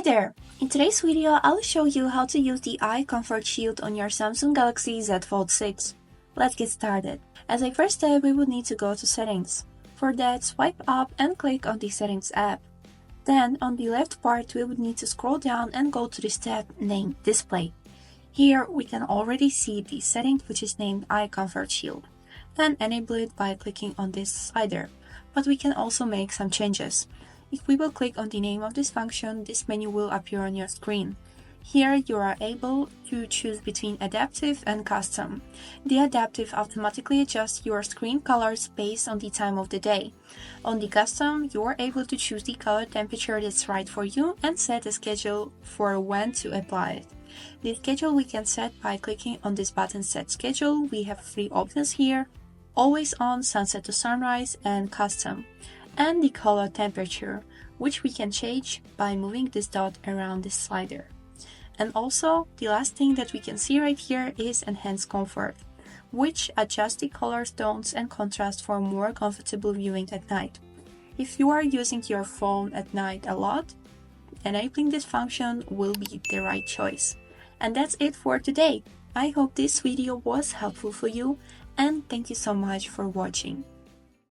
there! In today's video, I'll show you how to use the Eye Comfort Shield on your Samsung Galaxy Z Fold 6. Let's get started. As a first step, we would need to go to Settings. For that, swipe up and click on the Settings app. Then, on the left part, we would need to scroll down and go to this tab named Display. Here, we can already see the setting which is named Eye Comfort Shield. Then enable it by clicking on this slider. But we can also make some changes. If we will click on the name of this function, this menu will appear on your screen. Here you are able to choose between Adaptive and Custom. The Adaptive automatically adjusts your screen colors based on the time of the day. On the Custom, you are able to choose the color temperature that's right for you and set a schedule for when to apply it. The schedule we can set by clicking on this button Set Schedule. We have three options here: Always On, Sunset to Sunrise, and Custom. And the color temperature, which we can change by moving this dot around this slider. And also, the last thing that we can see right here is Enhanced Comfort, which adjusts the colors, tones, and contrast for more comfortable viewing at night. If you are using your phone at night a lot, enabling this function will be the right choice. And that's it for today. I hope this video was helpful for you, and thank you so much for watching.